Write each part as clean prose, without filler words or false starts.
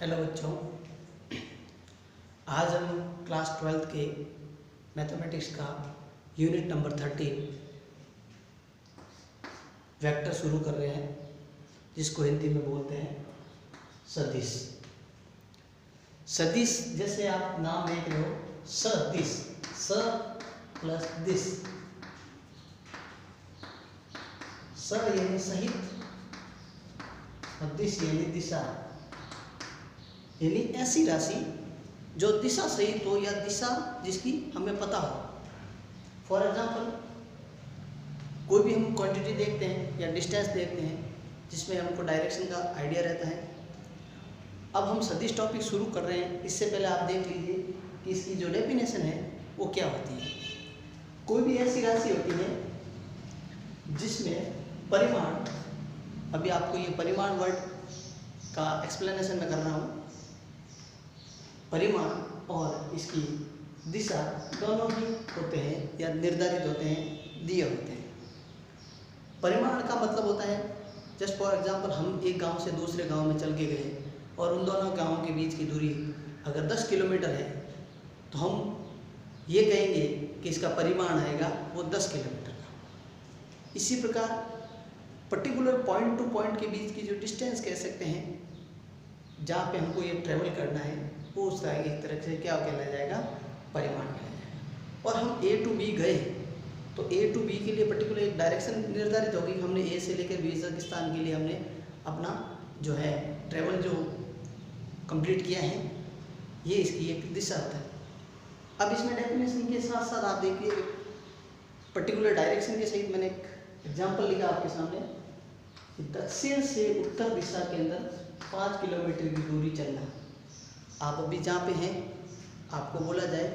Hello बच्चों, आज हम क्लास 12th के मैथमेटिक्स का यूनिट नंबर 13 वेक्टर शुरू कर रहे हैं, जिसको हिंदी में बोलते हैं सदिश। सदिश जैसे आप नाम देख रहे हो, सदिश, स प्लस दिश। स यानी सहित और दिश यानी दिशा, यानी ऐसी राशि जो दिशा सहित हो या दिशा जिसकी हमें पता हो। फॉर एग्जाम्पल, कोई भी हम क्वांटिटी देखते हैं या डिस्टेंस देखते हैं जिसमें हमको डायरेक्शन का आइडिया रहता है। अब हम सदिश टॉपिक शुरू कर रहे हैं, इससे पहले आप देख लीजिए कि इसकी जो डेफिनेशन है वो क्या होती है। कोई भी ऐसी राशि होती है जिसमें परिमाण, अभी आपको ये परिमाण वर्ड का एक्सप्लेनेशन मैं कर रहा हूँ, परिमाण और इसकी दिशा दोनों ही होते हैं या निर्धारित होते हैं, दिए होते हैं। परिमाण का मतलब होता है, जस्ट फॉर एग्जांपल, हम एक गांव से दूसरे गांव में चल के गए और उन दोनों गांवों के बीच की दूरी अगर 10 किलोमीटर है तो हम ये कहेंगे कि इसका परिमाण आएगा वो 10 किलोमीटर का। इसी प्रकार पर्टिकुलर पॉइंट टू पॉइंट के बीच की जो डिस्टेंस कह सकते हैं, जहाँ पे हमको ये ट्रेवल करना है, वो उसका एक तरह से क्या कहलाया जाएगा, परिमाण कहलाया जाएगा। और हम A to B गए तो A to B के लिए पर्टिकुलर एक डायरेक्शन निर्धारित होगी। हमने A से लेकर B तक स्थान के लिए हमने अपना जो है ट्रेवल जो कंप्लीट किया है, ये इसकी एक दिशा होता है। अब इसमें डेफिनेशन के साथ साथ आप देखिए, पर्टिकुलर डायरेक्शन के सहित मैंने एक एग्जाम्पल लिखा आपके सामने, दक्षिण से उत्तर दिशा के अंदर 5 किलोमीटर की दूरी चलना। आप अभी जहाँ पे हैं, आपको बोला जाए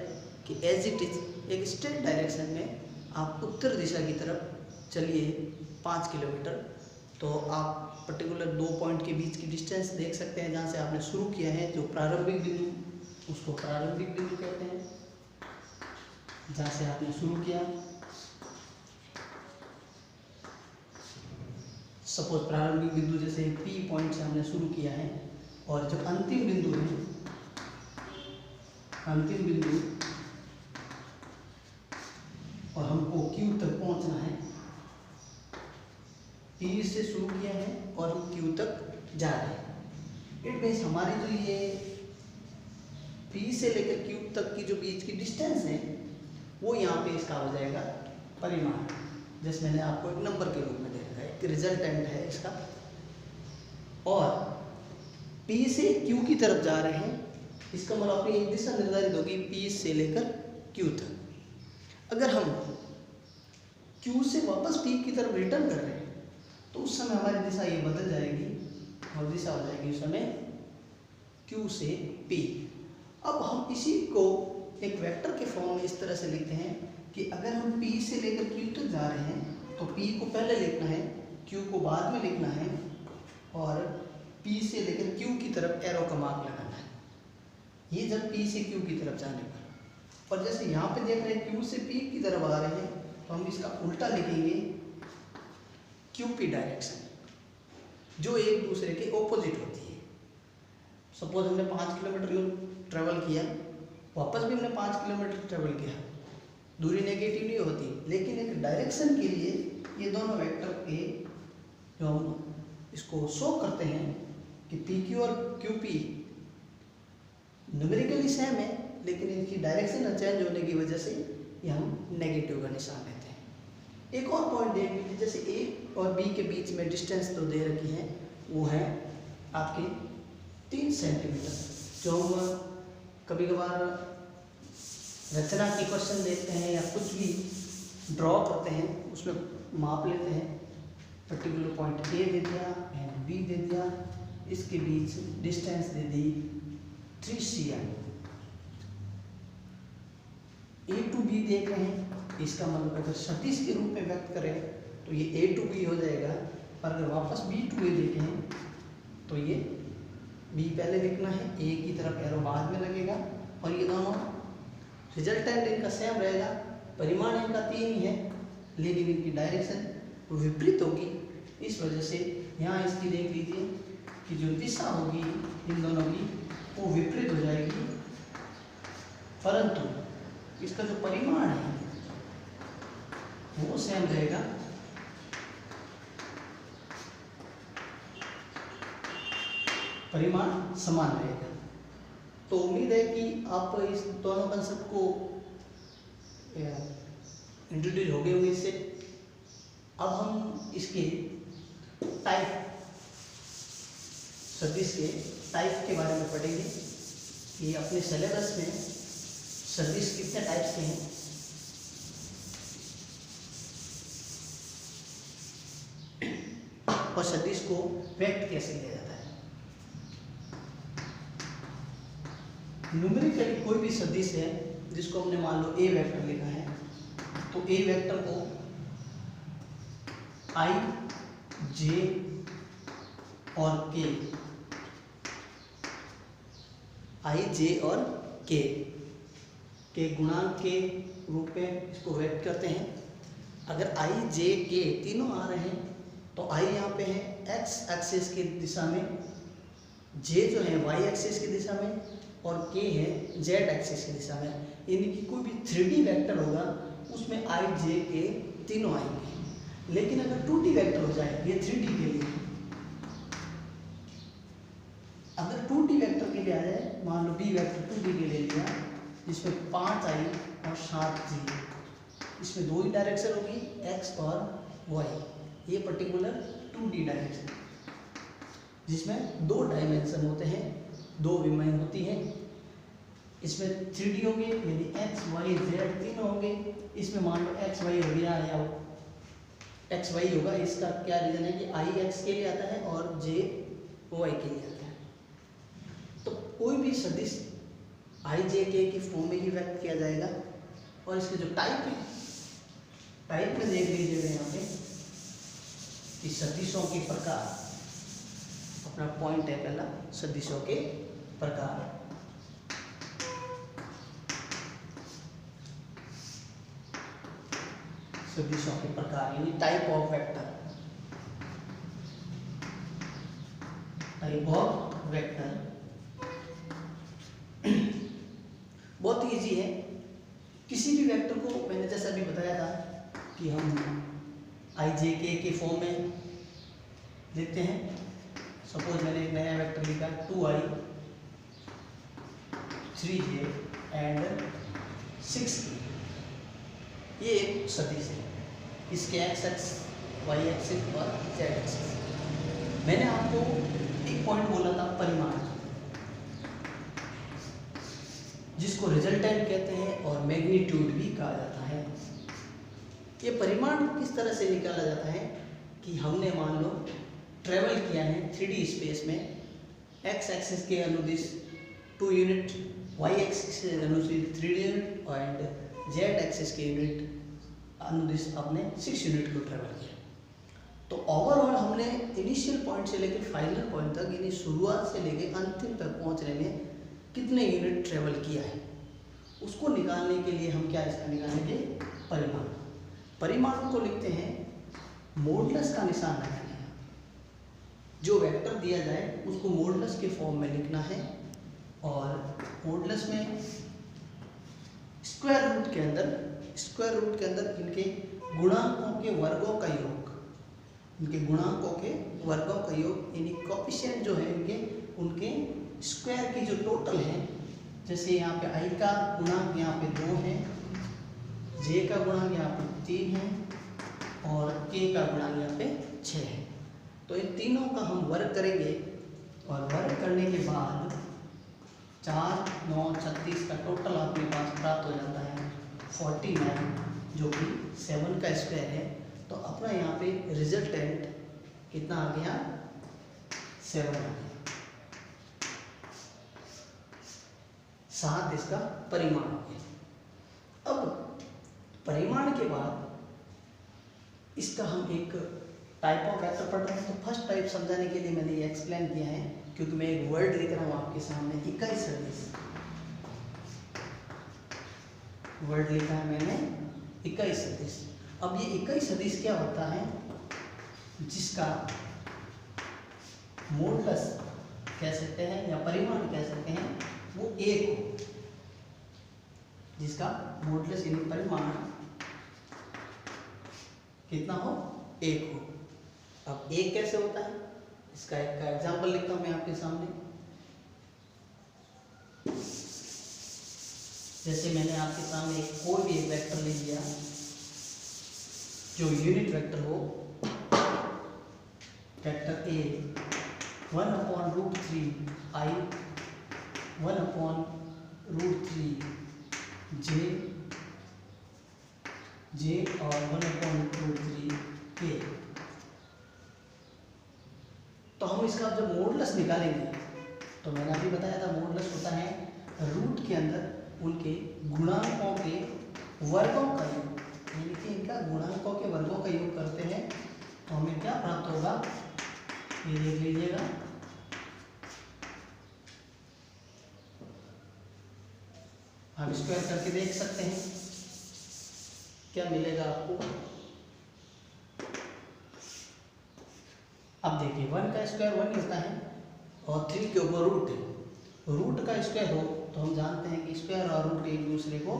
कि एज इट इज एक स्ट्रेट डायरेक्शन में आप उत्तर दिशा की तरफ चलिए 5 किलोमीटर, तो आप पर्टिकुलर 2 पॉइंट के बीच की डिस्टेंस देख सकते हैं। जहाँ से आपने शुरू किया है, जो प्रारंभिक बिंदु, उसको प्रारंभिक बिंदु कहते हैं। जहाँ से आपने शुरू किया, सपोज प्रारंभिक बिंदु जैसे P पॉइंट से हमने शुरू किया है, और जो अंतिम बिंदु है, अंतिम बिंदु, और हमको Q तक पहुंचना है। P से शुरू किया है और हम Q तक जा रहे हैं। इट मीन्स हमारी जो ये P से लेकर Q तक की जो बीच की डिस्टेंस है, वो यहाँ पे इसका हो जाएगा परिमाण, जैसे मैंने आपको एक नंबर के रूप में दे रखा है, एक रिजल्टेंट है इसका। और P से Q की तरफ जा रहे हैं, इसका मतलब अपनी एक दिशा निर्धारित होगी P से लेकर Q तक। अगर हम Q से वापस P की तरफ रिटर्न कर रहे हैं तो उस समय हमारी दिशा ये बदल जाएगी और दिशा हो जाएगी उस समय Q से P। अब हम इसी को एक वेक्टर के फॉर्म में इस तरह से लिखते हैं कि अगर हम P से लेकर Q तक जा रहे हैं तो P को पहले लिखना है, Q को बाद में लिखना है, और P से लेकर Q की तरफ एरो का मार्क लगाना है। ये जब P से Q की तरफ जाने पर, और जैसे यहाँ पे देख रहे हैं Q से P की तरफ आ रहे हैं, तो हम इसका उल्टा लिखेंगे QP डायरेक्शन, जो एक दूसरे के ऑपोजिट होती है। सपोज हमने 5 किलोमीटर ट्रेवल किया, वापस भी हमने 5 किलोमीटर ट्रेवल किया, दूरी नेगेटिव नहीं होती, लेकिन एक डायरेक्शन के लिए ये दोनों वेक्टर के जो हम इसको शो करते हैं कि PQ और QP न्यूमेरिकली सेम है, लेकिन इनकी डायरेक्शन चेंज होने की वजह से ये हम नेगेटिव का निशान लेते हैं। एक और पॉइंट देख लीजिए, जैसे A और B के बीच में डिस्टेंस तो दे रखी है, वो है आपके 3 सेंटीमीटर। जो हम कभी कभार रचना की क्वेश्चन देखते हैं या कुछ भी ड्रॉ करते हैं, उसमें माप लेते हैं। पर्टिकुलर पॉइंट A दे दिया एंड B दे दिया, इसके बीच डिस्टेंस दे दी 3 cm। A to B देख रहे हैं, इसका मतलब अगर सदिश के रूप में व्यक्त करें तो ये A to B हो जाएगा, और अगर वापस B to A देखें तो ये B पहले लिखना है, A की तरफ एरो बाद में लगेगा, और ये दोनों रिजल्टेंट इनका सेम रहेगा। परिमाण इनका 3 ही है, लेकिन इनकी डायरेक्शन विपरीत होगी। इस वजह से यहाँ इसकी देख लीजिए कि जो दिशा होगी इन दोनों की वो विपरीत हो जाएगी, परंतु इसका जो परिमाण है वो सेम रहेगा। परिमाण समान रहेगा। तो उम्मीद है कि आप इस दोनों कंसेप्ट को इंट्रोड्यूस हो गए होंगे इससे। अब हम इसके टाइप, सदिश के टाइप के बारे में पढ़ेंगे कि अपने सिलेबस में सदिश कितने टाइप्स के हैं और सदिश को व्यक्त कैसे किया जाता है। न्यूमेरिकली कोई भी सदिश है जिसको हमने मान लो ए वेक्टर लिखा है, तो ए वेक्टर को आई, जे और के, आई, जे और के गुणांक के रूप में इसको व्यक्त करते हैं। अगर आई, जे, के तीनों आ रहे हैं तो आई यहाँ पे है एक्स एक्सिस की दिशा में, जे जो है वाई एक्सिस की दिशा में और के है जेड एक्सिस की दिशा में। यानी कि कोई भी 3D वेक्टर होगा उसमें आई, जे, के तीनों आएंगे। लेकिन अगर 2D वेक्टर हो जाए, ये 3D के लिए, अगर 2D वेक्टर के लिए आ जाए, मान लो बी वेक्टर 2D के लिए लिया जिसमें 5 आई और 7 जे, इसमें 2 ही डायरेक्शन होगी एक्स और वाई, ये पर्टिकुलर 2D डायरेक्शन जिसमें 2 डायमेंशन होते हैं, 2 विमाएं होती हैं। इसमें 3D होंगे यानी एक्स, वाई, जेड तीनों होंगे। इसमें मान लो एक्स वाई हो गया या एक्स वाई होगा। इसका क्या रीजन है कि आई एक्स के लिए आता है और जे वाई के लिए आता है। तो कोई भी सदिश आई, जे, के की फॉर्म में ही व्यक्त किया जाएगा। और इसके जो टाइप है, टाइप में देख लीजिएगा यहाँ पे कि सदिशों के प्रकार, अपना पॉइंट है पहला सदिशों के प्रकार। सदिशों के प्रकार यानी type of vector, type of vector बहुत इजी है। किसी भी वेक्टर को मैंने जैसा अभी बताया था कि हम आई, जे, के फॉर्म में लिखते हैं। सपोज मैंने एक नया वेक्टर लिखा 2i, 3j एंड 6k, ये एक सदिश है। इसके एक्स एक्स, वाई एक्सिस और जेड एक्सिस। मैंने आपको एक पॉइंट बोला था परिमाण, जिसको रिजल्टेंट कहते हैं और मैग्नीट्यूड भी कहा जाता है। ये परिमाण किस तरह से निकाला जाता है कि हमने मान लो ट्रेवल किया है 3D स्पेस में, एक्स एक्सिस के अनुदिश 2 यूनिट, वाई एक्सिस के अनुदिश 3 यूनिट एंड जेड एक्सिस के यूनिट अनुदिश आपने 6 यूनिट को ट्रेवल किया। तो ओवरऑल हमने इनिशियल पॉइंट से लेकर फाइनल पॉइंट तक यानी शुरुआत से लेकर अंतिम तक पहुंचने में कितने यूनिट ट्रेवल किया है, उसको निकालने के लिए हम क्या इसका निकालेंगे परिमाण। परिमाण को लिखते हैं मॉडुलस का निशान लगाना है। जो वेक्टर दिया जाए उसको मॉडुलस के फॉर्म में लिखना है और मॉडुलस में स्क्वायर रूट के अंदर इनके गुणांकों के वर्गों का योग, इनके गुणांकों के वर्गों का योग यानी कोएफिशिएंट जो है इनके, उनके स्क्वायर की जो टोटल है। जैसे यहाँ पे आई का गुणांक यहाँ पे 2 है, जे का गुणांक यहाँ पे 3 है और के का गुणांक यहाँ पे 6 है। तो इन तीनों का हम वर्ग करेंगे और वर्ग करने के बाद 4, 9, 36 का टोटल आपके पास प्राप्त हो जाता है 49, जो कि 7 का स्क्वायर है। तो अपना यहाँ पे रिजल्टेंट कितना आ गया, 7 आ गया। 7 इसका परिमाण हो गया। अब परिमाण के बाद इसका हम एक टाइप ऑफ वेक्टर पढ़ रहे हैं। तो फर्स्ट टाइप समझाने के लिए मैंने ये एक्सप्लेन किया है, क्योंकि मैं एक वर्ड लिख रहा हूँ आपके सामने, इकाई सदिश। वर्ड लिखा है मैंने इकाई सदिश। अब ये इकाई सदिश क्या होता है, जिसका मॉडुलस कह सकते हैं या परिमाण कह सकते हैं वो 1 हो, जिसका मॉडुलस यानी परिमाण कितना हो, 1 हो। अब 1 कैसे होता है, इसका एक का एग्जाम्पल लिखता हूं मैं आपके सामने। जैसे मैंने आपके सामने कोई भी एक वेक्टर ले लिया जो यूनिट वेक्टर हो, वेक्टर ए 1/√3 i 1/√3 j और 1/√3 k। तो हम इसका जब मॉडुलस निकालेंगे तो मैंने अभी बताया था मॉडुलस होता है रूट के अंदर उनके गुणांकों के वर्गों का योग, यानी कि इनका गुणांकों के वर्गों का योग करते हैं तो हमें क्या प्राप्त होगा, ये देख लीजिएगा। हम स्क्वायर करके देख सकते हैं क्या मिलेगा आपको। अब देखिए 1 का स्क्वायर 1 होता है और 3 के ऊपर रूट है। रूट का स्क्वायर हो तो हम जानते हैं कि स्क्वायर और रूट एक दूसरे को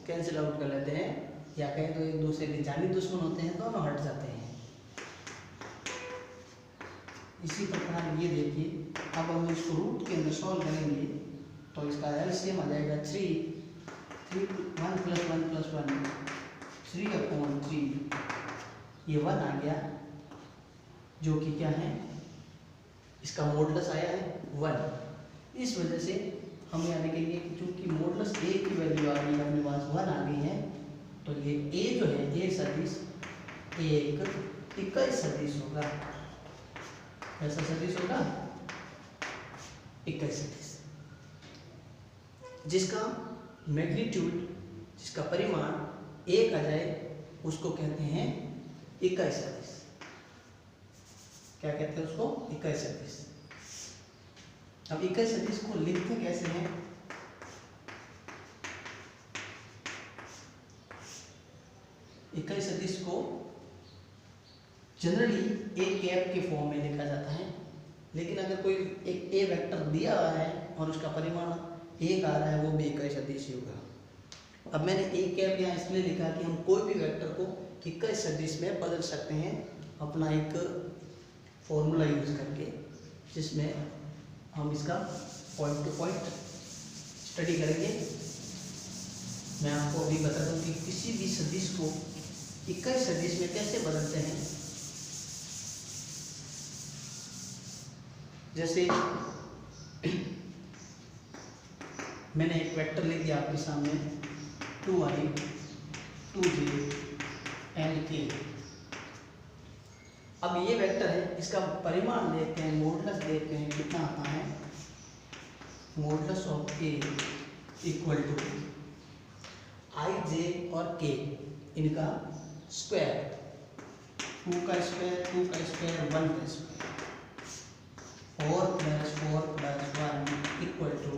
कैंसिल आउट कर लेते हैं, या कहें तो एक दूसरे के जानी दुश्मन होते हैं, दोनों हट जाते हैं। इसी प्रकार ये देखिए, अब हम इसको रूट के अंदर सॉल्व करेंगे तो इसका एलसीएम आ जाएगा 3 1 + 1 + 1 3/3, ये 1 आ गया, जो कि क्या है, इसका मॉडुलस आया है 1। इस वजह से हम याद करेंगे कि चूंकि मॉडुलस ए की वैल्यू आ गई है, अपने पास 1 आ गई है, तो ये ए जो है, ए सदिश एक इकाई सदिश होगा। ऐसा सदिश होगा इकाई सदिश, जिसका मैग्नीट्यूड, जिसका परिमाण 1 आ जाए उसको कहते हैं इकाई सदिश। क्या कहते हैं उसको, इकाई सदिश। अब इकाई सदिश को लिखते कैसे हैं, इकाई सदिश को जनरली ए कैप के फॉर्म में लिखा जाता है, लेकिन अगर कोई एक ए वेक्टर दिया हुआ है और उसका परिमाण 1 आ रहा है, वो भी इकाई सदिश ही होगा। अब मैंने ए कैप यहाँ इसलिए लिखा कि हम कोई भी वेक्टर को इकाई सदिश में बदल सकते हैं अपना एक फॉर्मूला यूज करके, जिसमें हम इसका पॉइंट टू पॉइंट स्टडी करेंगे। मैं आपको अभी बता दूं कि किसी भी सदिश को इकाई सदिश में कैसे बदलते हैं। जैसे मैंने एक वेक्टर ले दिया आपके सामने 2i 2j and k। अब ये वेक्टर है, इसका परिमाण देखते हैं, मॉडुलस देखते हैं कितना आता है। Modulus of a equal to i j और k, इनका स्क्वायर, 2 का स्क्वायर 2 का स्क्वायर 1 का स्क्वायर, 4 + 4 + 1 इक्वल टू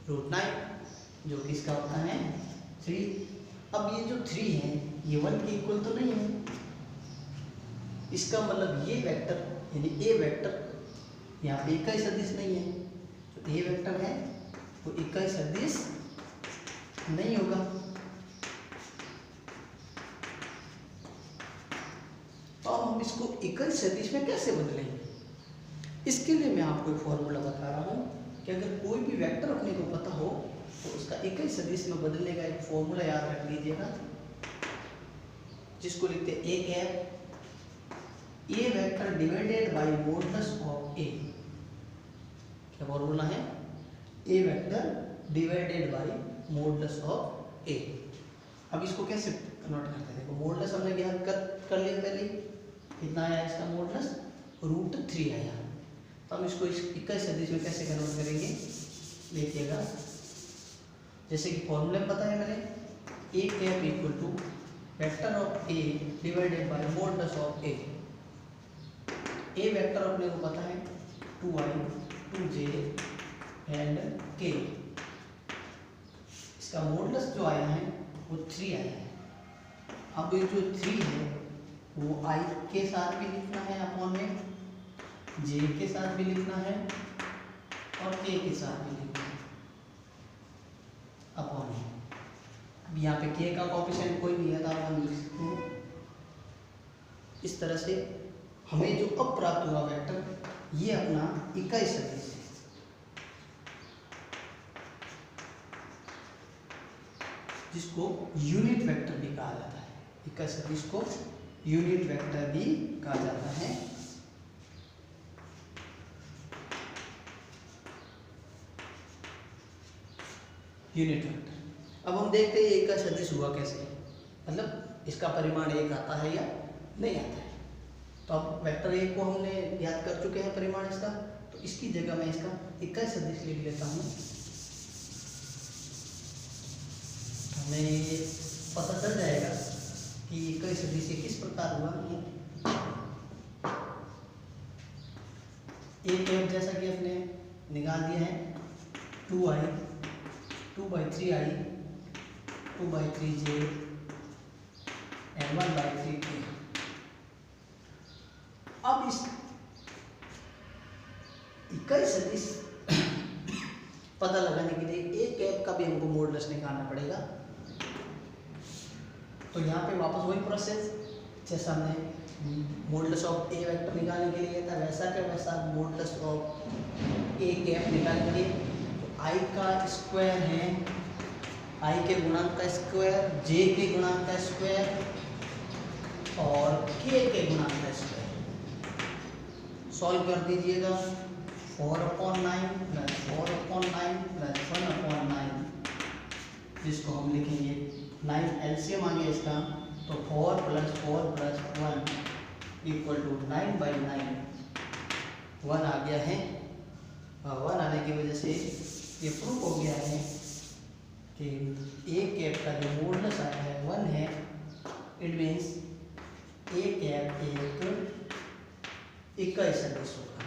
√9, जो कि इसका होता है 3। अब ये जो 3 है ये 1 के इक्वल तो नहीं है, इसका मतलब ये वेक्टर यानी ए वेक्टर यहाँ पे इकाई सदिश नहीं है। जो ए वेक्टर है वो इकाई सदिश नहीं होगा। तो अब हम इसको इकाई सदिश में कैसे बदलेंगे, इसके लिए मैं आपको एक फॉर्मूला बता रहा हूँ कि अगर कोई भी वेक्टर अपने को पता हो तो उसका इकाई सदिश में बदलने का एक फॉर्मूला याद रख लीजिएगा, जिसको लिखते हैं A cap A vector divided by modulus of A. क्या फॉर्मूला है, A vector divided by modulus of A. अब इसको कैसे कन्वर्ट करते हैं, देखो मॉडुलस हमने ज्ञात कर लिया पहले, कितना आया इसका मॉडुलस, √3 आया। तो हम इसको इस इकाई सदिश में कैसे कन्वर्ट करेंगे, देखिएगा। जैसे कि फॉर्मूले में बताया मैंने, A cap equal to vector of A divided by modulus of A. A vector अपने को पता है 2i 2j and k, इसका मॉडुलस जो आया है वो 3 आया है। अब ये जो 3 है वो i के साथ भी लिखना है अपॉन में, जे के साथ भी लिखना है और के के साथ भी लिखना है अपॉन। अब यहाँ पे के का कोएफिशिएंट कोई नहीं है तो आप लिख सकते हैं। इस तरह से हमें जो अब प्राप्त हुआ वेक्टर ये अपना इकाई सदिश है, जिसको यूनिट वेक्टर भी कहा जाता है। इकाई सदिश को यूनिट वेक्टर भी कहा जाता है। Unit vector. अब हम देखते हैं इकाई सदिश हुआ कैसे, मतलब इसका परिमाण एक आता है या नहीं आता है। तो अब वेक्टर एक को हमने याद कर चुके हैं परिमाण इसका, तो इसकी जगह मैं इसका इकाई सदिश लिख लेता हूँ। हमें पता चल जाएगा कि इकाई सदिश किस प्रकार हुआ है। एक एफ जैसा कि अपने निकाल दिया है 2i 2/3i 2/3j and 1/3k। अब इस इकाई सदिश पता लगाने के लिए एक कैप का भी हमको मॉडुलस निकालना पड़ेगा। तो यहाँ पे वापस वही प्रोसेस जैसा हमने मॉडुलस ऑफ ए वेक्टर निकालने के लिए था, वैसा का वैसा मॉडुलस ऑफ ए कैप निकालेंगे। तो आई का स्क्वायर है, आई के गुणांक का स्क्वायर, जे के गुणांक का स्क्वायर और के गुणांक का स्क्वायर। सॉल्व कर दीजिएगा 4/9 + 4/9 + 1/9, जिसको हम लिखेंगे 9 एलसीएम आ गया इसका, तो 4 + 4 + 1 = 9/9। 1 आ गया है। 1 आने की वजह से ये प्रूफ हो गया है कि ए कैप का जो मॉडुलस आया है 1 है। इट मीन्स ए कैप एक इकाई सदिश होगा।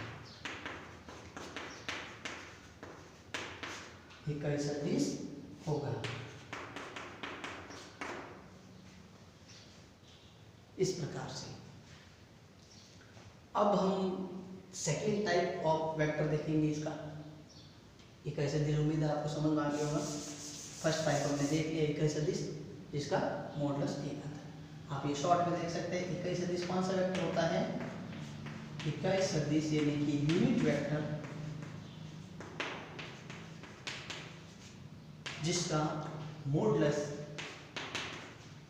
इकाई सदिश होगा। इस प्रकार से अब हम सेकेंड टाइप ऑफ वेक्टर देखेंगे। इसका इकाई सदिश उम्मीद है आपको समझ में आ गया होगा। फर्स्ट टाइप हमने देख लिया इकाई सदिश जिसका मॉडुलस एक आता है। आप ये शॉर्ट में देख सकते हैं इकाई सदिश कौन सा वेक्टर होता है। इकाई सदिश यानी कि यूनिट वेक्टर जिसका मॉडुलस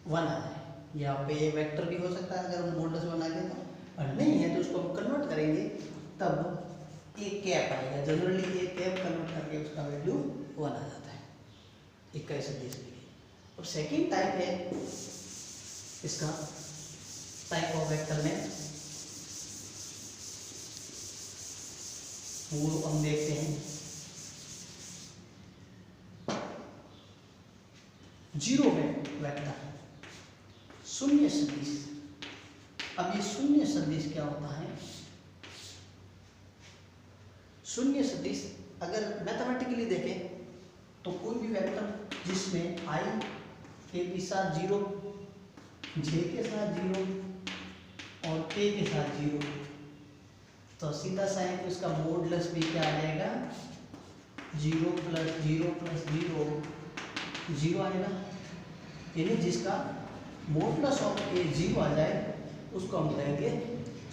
1 आता है। यहाँ पे वेक्टर भी हो सकता है अगर हम मॉडुलस 1 आ गया तो, और नहीं है तो उसको हम कन्वर्ट करेंगे तब एक कैप आएगा। जनरली एक कैप कन्वर्ट करके उसका वैल्यू 1 आ जाता है इकाई सदिश के लिए। और सेकेंड टाइप है इसका टाइप ऑफ वेक्टर में, वो हम देखते हैं जीरो वेक्टर, शून्य सदिश। अब ये शून्य सदिश क्या होता है। शून्य सदिश अगर मैथमेटिकली देखें तो कोई भी वेक्टर जिसमें आई के भी साथ 0, जे के साथ 0 और के के साथ 0, तो सीधा सा है कि उसका मॉडुलस भी क्या आ जाएगा 0 + 0 + 0 0 आएगा। यानी जिसका मॉडुलस ऑफ ए 0 आ जाए उसको हम कहेंगे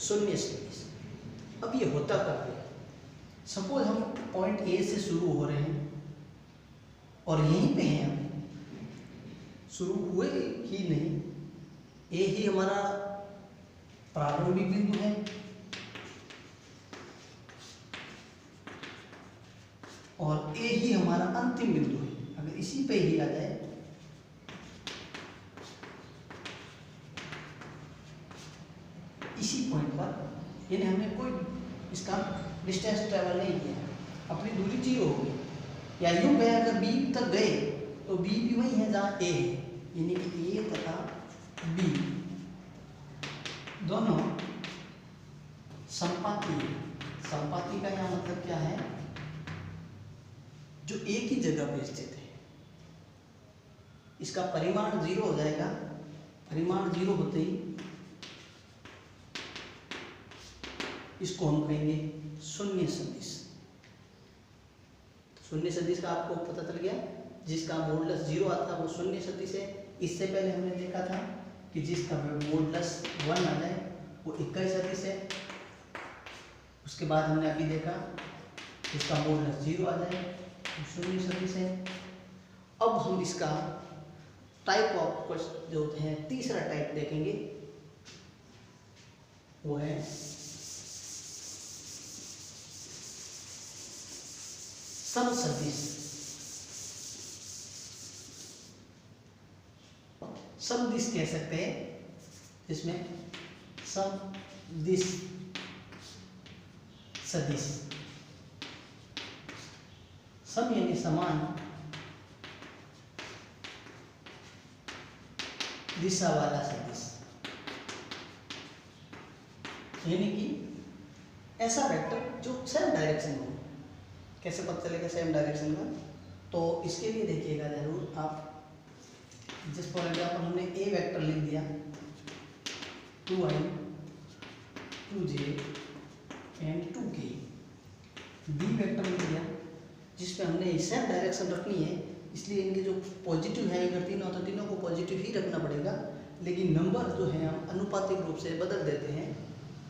शून्य सदिश। अब ये होता कब है। सपोज हम पॉइंट ए से शुरू हो रहे हैं और यहीं पे हैं हम, शुरू हुए ही नहीं, ए ही हमारा प्रारंभिक बिंदु है और ए ही हमारा अंतिम बिंदु है। अगर इसी पे ही आ जाए इसी पॉइंट पर, यानी हमने कोई इसका डिस्टेंस ट्रेवल नहीं किया, अपनी दूरी 0 होगी, या यूं गए अगर बी तक गए तो बी भी वही है जहाँ ए है, यानी कि ए तथा बी दोनों संपाती। संपाती का यहाँ मतलब क्या है, जो एक ही जगह पे स्थित है। इसका परिमाण 0 हो जाएगा। परिमाण 0 होते ही इसको हम कहेंगे शून्य सदिश। शून्य सदिश का आपको पता चल गया, जिसका मॉडुलस 0 आता है वो शून्य सदिश है। इससे पहले हमने देखा था कि जिसका मॉडुलस 1 आ जाए वो इकाई सदिश है। उसके बाद हमने अभी देखा जिसका मॉडुलस 0 आ जाए वो शून्य सदिश है। अब हम इसका टाइप ऑफ क्वेश्चन जो होते हैं, तीसरा टाइप देखेंगे, वो है समसदिश। समदिश कह सकते हैं, जिसमें समदिश सदिश, सम यानी समान, दिशा वाला सदिश, यानी कि ऐसा वेक्टर जो सेम डायरेक्शन हो। कैसे पता चलेगा सेम डायरेक्शन का? तो इसके लिए देखिएगा जरूर आप, जिस फॉर एग्जाम्पल हमने ए वेक्टर लिख दिया 2i 2j and 2k, B vector लिख दिया जिसमें हमने सेम डायरेक्शन रखनी है, इसलिए इनके जो पॉजिटिव है अगर तीनों तो तीनों को पॉजिटिव ही रखना पड़ेगा, लेकिन नंबर जो है हम अनुपातिक रूप से बदल देते हैं।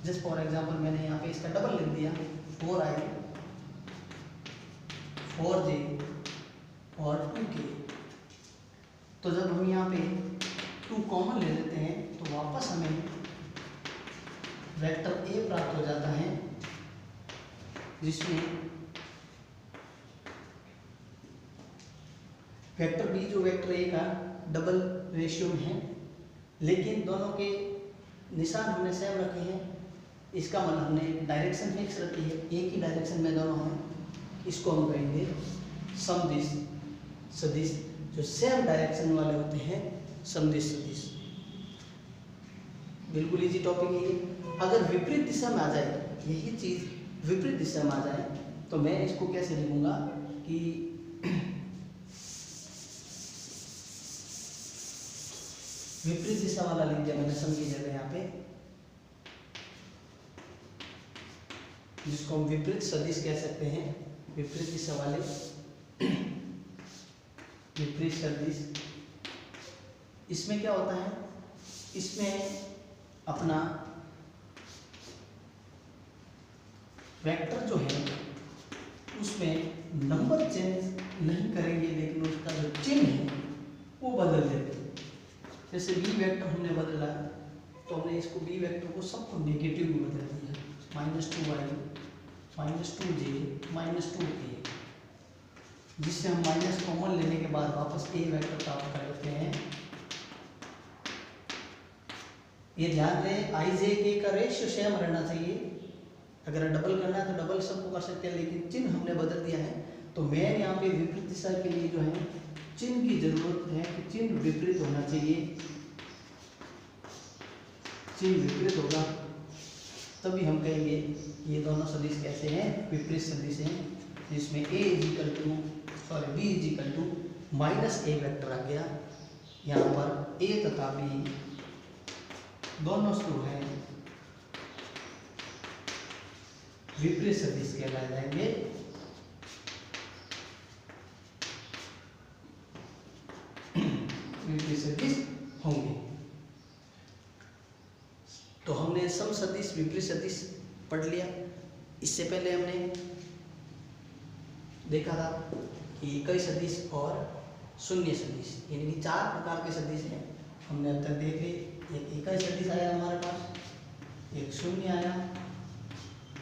जस्ट फॉर एग्जाम्पल मैंने यहाँ पे इसका डबल लिख दिया 4i 4j और 2k। तो जब हम यहाँ पे 2 कॉमन ले लेते हैं तो वापस हमें वेक्टर a प्राप्त हो जाता है, जिसमें वेक्टर b जो वेक्टर a का डबल रेशियो में है, लेकिन दोनों के निशान हमने सेम रखे हैं। इसका मतलब हमने डायरेक्शन फिक्स रखी है, एक ही डायरेक्शन में दोनों हैं। इसको हम कहेंगे समदिश सदिश, जो सेम डायरेक्शन वाले होते हैं समदिश सदिश। बिल्कुल इजी टॉपिक है ये। अगर विपरीत दिशा में आ जाए, यही चीज विपरीत दिशा में आ जाए, तो मैं इसको कैसे लिखूंगा कि विपरीत दिशा वाला लिख दिया मैंने सम की जगह यहाँ पे, जिसको हम विपरीत सदिश कह सकते हैं। विपरीत दिशा वाले विपरीत सदिश, इसमें क्या होता है, इसमें अपना वेक्टर जो है उसमें नंबर चेंज नहीं करेंगे, लेकिन उसका जो चिन्ह है वो बदल देते हैं। जैसे बी वेक्टर हमने बदला तो हमने इसको बी वेक्टर को सबको नेगेटिव में बदल दिया, -2i -2j -2k, जिससे हम माइनस कॉमन लेने के बाद वापस ए वेक्टर प्राप्त कर लेते हैं। ये ध्यान दें i j k का रेशियो सेम रहना चाहिए। अगर डबल करना है तो डबल सबको कर सकते हैं, लेकिन चिन्ह हमने बदल दिया है। तो मैं यहाँ पे विपरीत दिशा के लिए जो है चिन्ह की जरूरत है कि चिन्ह विपरीत होना चाहिए। चिन्ह विपरीत होगा तभी हम कहेंगे ये दोनों सदिश कैसे हैं, विपरीत सदिश हैं, जिसमें b equal to -a vector आ गया। यहाँ पर a तथा b दोनों जो है विपरीत सदिश कहलाए जाएंगे। विपरीत सदिश होंगे। तो हमने सम सदिश विपरीत सदिश पढ़ लिया। इससे पहले हमने देखा था कि इकाई सदिश और शून्य सदिश, यानी कि 4 प्रकार के सदिश हैं हमने अब तक देखे। एक इकाई सदिश आया हमारे पास, एक शून्य आया,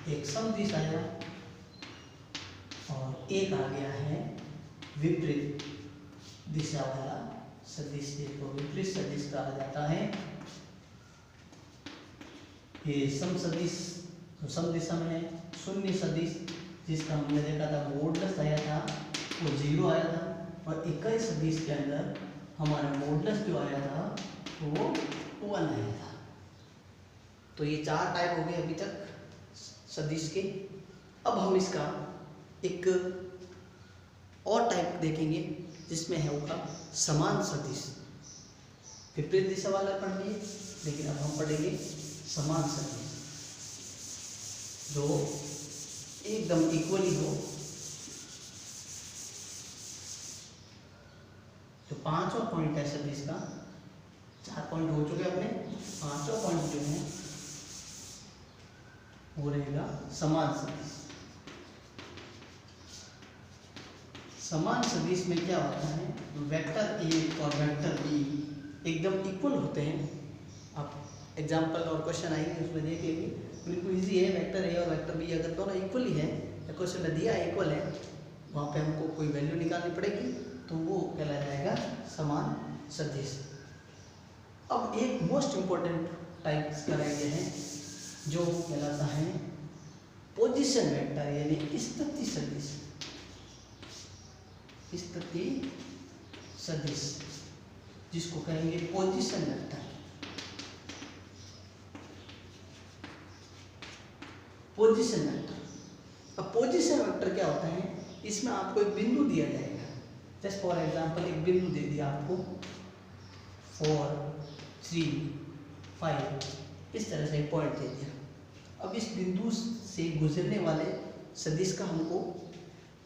एक समदिश आया और एक आ गया है विपरीत दिशा वाला सदिश, को विपरीत सदिश कहा जाता है। ये सम सदिश सम दिशा में है, शून्य सदिश जिसका हमने देखा था मॉडुलस आया था वो 0 आया था, और इकाई सदिश के अंदर हमारा मॉडुलस जो आया था वो 1 आया था। तो ये 4 टाइप हो गए अभी तक सदिश के। अब हम इसका एक और टाइप देखेंगे जिसमें है होगा समान सदिश। विपरीत दिशा वाला पढ़ लिए, लेकिन अब हम पढ़ेंगे समान सदिश। जो एकदम इक्वली हो। तो पांचवा पॉइंट है सदिश का, 4 पॉइंट हो चुके अपने, पांचवा पॉइंट जो है वो रहेगा समान सदिश। समान सदिश में क्या होता है, वेक्टर ए और वेक्टर बी एकदम इक्वल होते हैं। आप एग्जाम्पल और क्वेश्चन आएंगे उसमें देख लेंगे, बिल्कुल इजी है। वेक्टर ए और वेक्टर बी अगर दोनों इक्वल ही है, क्वेश्चन में दिया इक्वल है, वहाँ पे हमको कोई वैल्यू निकालनी पड़ेगी, तो वो कहला जाएगा समान सदिश। अब एक मोस्ट इम्पोर्टेंट टाइप्स का आइडिया है जो कहलाता है पोजीशन वेक्टर, यानी स्थिति सदिश। स्थिति सदिश जिसको कहेंगे पोजीशन वेक्टर। पोजीशन वेक्टर, अब पोजीशन वेक्टर क्या होता है, इसमें आपको एक बिंदु दिया जाएगा। जस्ट फॉर एग्जांपल एक बिंदु दे दिया आपको 4, 3, 5, इस तरह से एक पॉइंट दे दिया। अब इस बिंदु से गुजरने वाले सदिश का हमको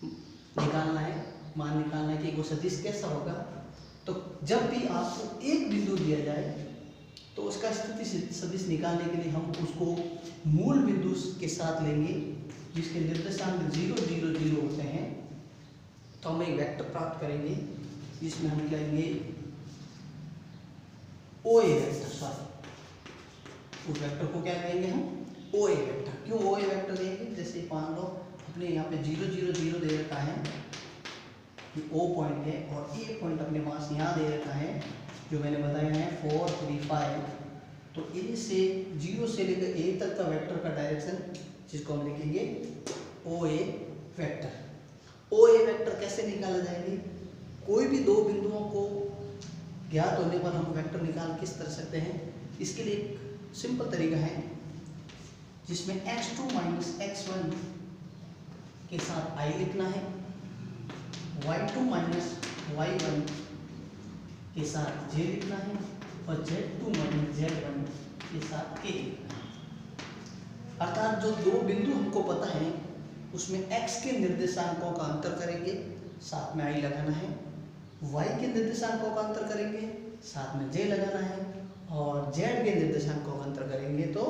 निकालना है, मान निकालना है कि वो सदिश कैसा होगा। तो जब भी आपको एक बिंदु दिया जाए तो उसका स्थिति सदिश निकालने के लिए हम उसको मूल बिंदु के साथ लेंगे जिसके निर्देशांक 0, 0, 0 होते हैं। तो हम एक वेक्टर प्राप्त करेंगे जिसमें हम कहेंगे OA वेक्टर। सॉरी, उस वेक्टर को क्या कहेंगे हम, OA वेक्टर। क्यों OA वेक्टर देंगे, जैसे मान लो अपने यहाँ पे 0, 0, 0 दे रखा है कि O पॉइंट है, और A पॉइंट अपने पास यहाँ दे रखा है जो मैंने बताया है 4, 3, 5। तो A से 0 से लेकर A तक का वेक्टर का डायरेक्शन जिसको हम लिखेंगे OA वेक्टर। OA वेक्टर कैसे निकाला जाएंगे, कोई भी दो बिंदुओं को ज्ञात होने पर हम वेक्टर निकाल किस तरह सकते हैं। इसके लिए एक सिंपल तरीका है जिसमें x2 माइनस x1 के साथ I लिखना है, y2 माइनस y1 के साथ j लिखना है, और z2 माइनस z1 के साथ k लिखना है। अर्थात जो दो बिंदु हमको पता है उसमें x के निर्देशांकों का अंतर करेंगे, साथ में I लगाना है, y के निर्देशांकों का अंतर करेंगे, साथ में j लगाना है, और z के निर्देशांकों का अंतर करेंगे तो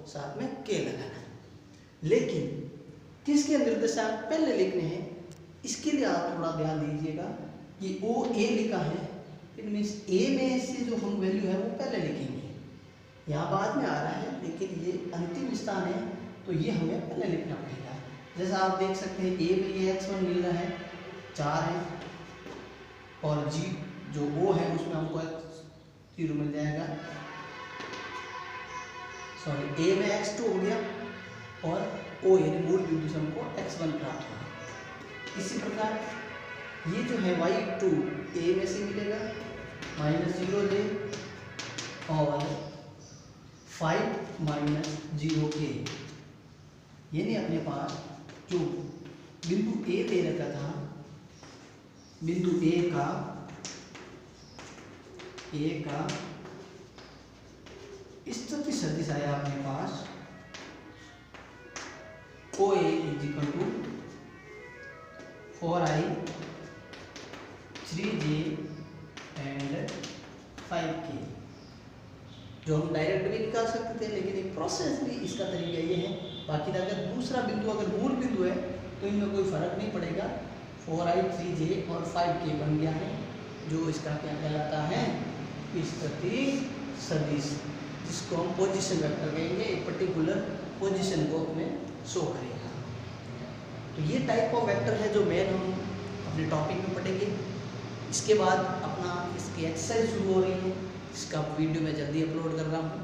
साथ में k लगाना है। लेकिन किसके निर्देशांक पहले लिखने हैं, इसके लिए आप थोड़ा ध्यान दीजिएगा कि OA लिखा है, इट मीन्स A में से जो हम वैल्यू है वो पहले लिखेंगे। यहाँ बाद में आ रहा है लेकिन ये अंतिम स्थान है, तो ये हमें पहले लिखना पड़ेगा। जैसा आप देख सकते हैं A में ये x1 मिल रहा है 4 है, और G जो O है उसमें हमको x0 मिल जाएगा। सॉरी, A में x2 हो गया और O यानी मूल बिंदु से हमको x1 प्राप्त होगा। इसी प्रकार ये जो है y2 A में से मिलेगा -0j और 5 माइनस 0k, यानी अपने पास जो बिंदु A दे रखा था, बिंदु A का स्थिति सदिश आया अपने पास OA = 4i 3j and 5k, जो हम डायरेक्ट भी निकाल सकते थे, लेकिन एक प्रोसेस भी इसका तरीका ये है। बाकी अगर दूसरा बिंदु अगर मूल बिंदु है तो इनमें कोई फर्क नहीं पड़ेगा। 4i 3j और 5k बन गया है, जो इसका क्या कहलाता है, स्थिति सदिश, जिसको हम पोजीशन वेक्टर कहेंगे। एक पर्टिकुलर पोजीशन को हमें शो करेगा। तो ये टाइप ऑफ वेक्टर है जो मेन हम अपने टॉपिक में पढ़ेंगे। इसके बाद अपना इसकी एक्सरसाइज शुरू हो रही है, इसका वीडियो मैं जल्दी अपलोड कर रहा हूँ।